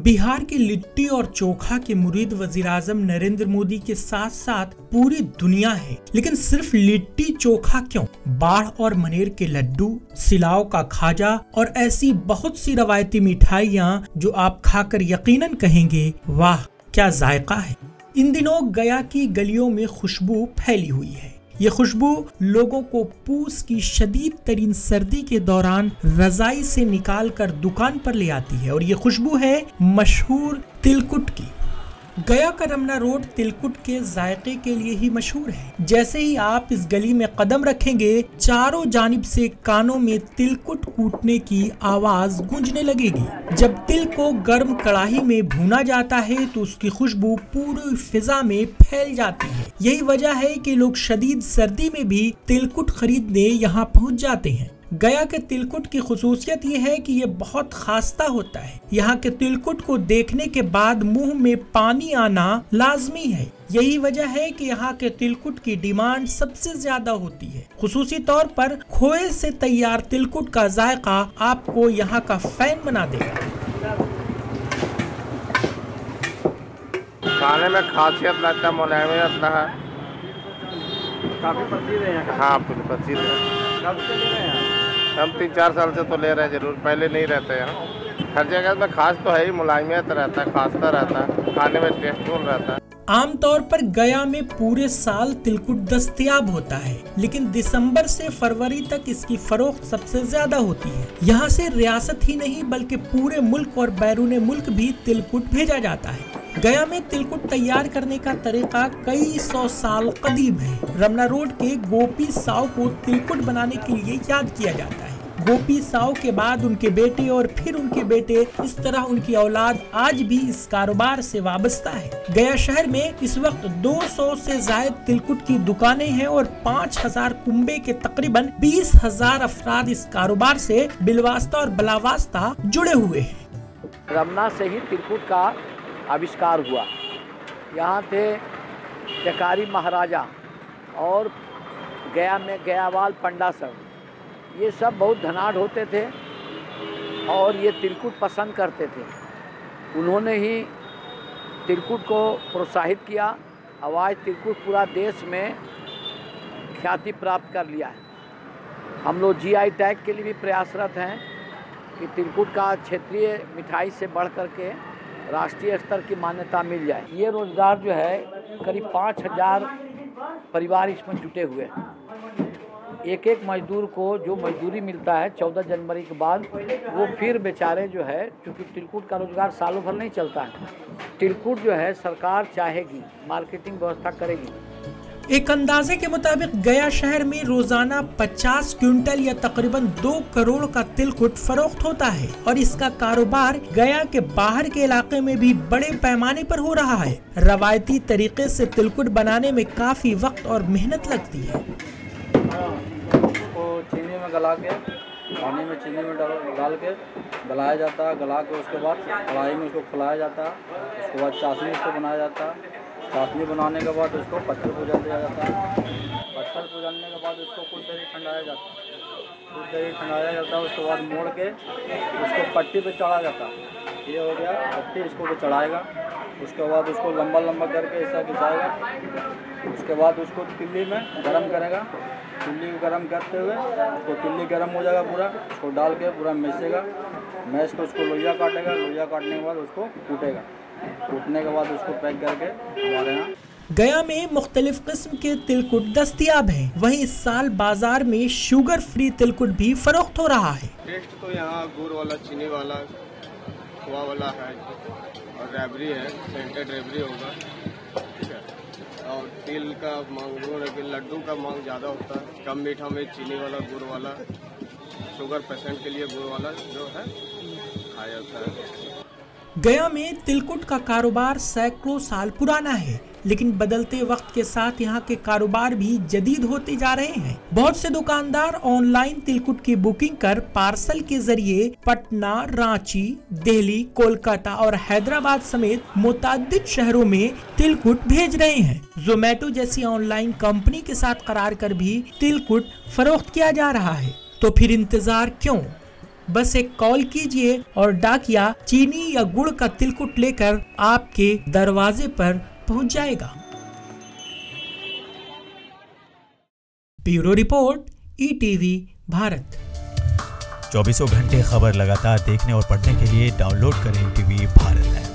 बिहार के लिट्टी और चोखा के मुरीद वजीर आजम नरेंद्र मोदी के साथ साथ पूरी दुनिया है, लेकिन सिर्फ लिट्टी चोखा क्यों? बाढ़ और मनेर के लड्डू, सिलाव का खाजा और ऐसी बहुत सी रवायती मिठाइयाँ जो आप खाकर यकीनन कहेंगे वाह क्या जायका है। इन दिनों गया की गलियों में खुशबू फैली हुई है। ये खुशबू लोगों को पूस की शदीद तरीन सर्दी के दौरान रजाई से निकाल कर दुकान पर ले आती है और ये खुशबू है मशहूर तिलकुट की। गया का रमना रोड तिलकुट के जायके के लिए ही मशहूर है। जैसे ही आप इस गली में कदम रखेंगे, चारों जानिब से कानों में तिलकुट कूटने की आवाज गूंजने लगेगी। जब तिल को गर्म कढ़ाई में भूना जाता है तो उसकी खुशबू पूरी फिजा में फैल जाती है। यही वजह है कि लोग शदीद सर्दी में भी तिलकुट खरीदने यहाँ पहुँच जाते हैं। गया के तिलकुट की खुसूसियत ये है कि ये बहुत खास्ता होता है। यहाँ के तिलकुट को देखने के बाद मुंह में पानी आना लाजमी है। यही वजह है कि यहाँ के तिलकुट की डिमांड सबसे ज्यादा होती है। खुसूसी तौर पर खोए से तैयार तिलकुट का जायका आपको यहाँ का फैन बना देगा। खाने में खासियत लगता है, मुलायमियत है, काफी प्रसिद्ध है यहाँ। हाँ प्रसिद्ध है। कब से ले रहे हैं? हम 3-4 साल से तो ले रहे हैं जरूर, पहले नहीं रहते हैं। हर जगह में खास तो है ही, मुलायमियत रहता है, खास्ता रहता है, खाने में टेस्टफुल रहता है। आमतौर पर गया में पूरे साल तिलकुट दस्तयाब होता है, लेकिन दिसंबर से फरवरी तक इसकी फरोख्त सबसे ज्यादा होती है। यहाँ से रियासत ही नहीं बल्कि पूरे मुल्क और बैरून मुल्क भी तिलकुट भेजा जाता है। गया में तिलकुट तैयार करने का तरीका कई 100 साल कदीम है। रमना रोड के गोपी साव को तिलकुट बनाने के लिए याद किया जाता है। गोपी साव के बाद उनके बेटे और फिर उनके बेटे, इस तरह उनकी औलाद आज भी इस कारोबार से वाबस्ता है। गया शहर में इस वक्त 200 से ज्यादा तिलकुट की दुकानें हैं और 5000 कुंबे के तकरीबन 20,000 अफराद इस कारोबार से बिलवास्ता और बलावास्ता जुड़े हुए हैं। रमना से ही तिलकुट का आविष्कार हुआ। यहाँ थे जकारी महाराजा और गया में गयावाल पंडा सब, ये सब बहुत धनाढ़ होते थे और ये तिलकुट पसंद करते थे। उन्होंने ही तिलकुट को प्रोत्साहित किया। अब आज तिलकुट पूरा देश में ख्याति प्राप्त कर लिया है। हम लोग GI टैग के लिए भी प्रयासरत हैं कि तिलकुट का क्षेत्रीय मिठाई से बढ़ कर के राष्ट्रीय स्तर की मान्यता मिल जाए। ये रोजगार जो है करीब 5000 परिवार इसमें जुटे हुए हैं। एक एक मजदूर को जो मजदूरी मिलता है 14 जनवरी के बाद, वो फिर बेचारे जो है, क्योंकि तिलकुट का रोजगार सालों भर नहीं चलता है। तिलकुट जो है सरकार चाहेगी, मार्केटिंग व्यवस्था करेगी। एक अंदाजे के मुताबिक गया शहर में रोजाना 50 क्विंटल या तकरीबन 2 करोड़ का तिलकुट फरोख्त होता है और इसका कारोबार गया के बाहर के इलाके में भी बड़े पैमाने पर हो रहा है। रवायती तरीके से तिलकुट बनाने में काफी वक्त और मेहनत लगती है। उसको चीनी में गला के, पानी में चीनी में डाल के गलाया जाता है। गला के उसके बाद कढ़ाई में उसको फुलाया जाता है। उसके बाद चाशनी उसको बनाया जाता है। चाशनी बनाने के बाद उसको पत्थर पूजन दिया जाता है। पत्थर पूजनने के बाद उसको कुछ देरी ठंडाया जाता है। कुछ देरी ठंडाया जाता है, उसके बाद मोड़ के उसको पट्टी पे चढ़ा जाता है। ये हो गया पट्टी, इसको तो चढ़ाएगा। उसके बाद उसको लंबा लंबा करके ऐसा खिंचाएगा। उसके बाद उसको तिल्ली में गरम करेगा। तिल्ली को गरम करते हुए उसको तिल्ली गरम हो जाएगा पूरा, उसको डाल के पूरा मैसेगा। मैस को उसको लोहिया काटेगा। लोहिया काटने के बाद उसको कूटेगा। कूटने के बाद उसको पैक करके हमारे यहाँ गया में मुख्तलिफ किस्म के तिलकुट दस्तयाब हैं। वहीं इस साल बाजार में शुगर फ्री तिलकुट भी फरोख्त हो रहा है। टेस्ट तो यहाँ गुड़ वाला, चीनी वाला, खोआ वाला है और रैबरी है, सेंटेड रैबरी होगा, ठीक है। और तिल का मांग, लड्डू का मांग ज़्यादा होता है। कम मीठा में चीनी वाला, गुड़ वाला, शुगर पेशेंट के लिए गुड़ वाला जो है खाया जाता है। गया में तिलकुट का कारोबार सैकड़ों साल पुराना है, लेकिन बदलते वक्त के साथ यहाँ के कारोबार भी जदीद होते जा रहे हैं। बहुत से दुकानदार ऑनलाइन तिलकुट की बुकिंग कर पार्सल के जरिए पटना, रांची, दिल्ली, कोलकाता और हैदराबाद समेत मुतअद्दिद शहरों में तिलकुट भेज रहे हैं। जोमेटो जैसी ऑनलाइन कंपनी के साथ करार कर भी तिलकुट फरोख्त किया जा रहा है। तो फिर इंतजार क्यों? बस एक कॉल कीजिए और डाकिया चीनी या गुड़ का तिलकुट लेकर आपके दरवाजे पर पहुंच जाएगा। Bureau report, ETV Bharat. 24 घंटे खबर लगातार देखने और पढ़ने के लिए डाउनलोड करें ईटीवी भारत ऐप।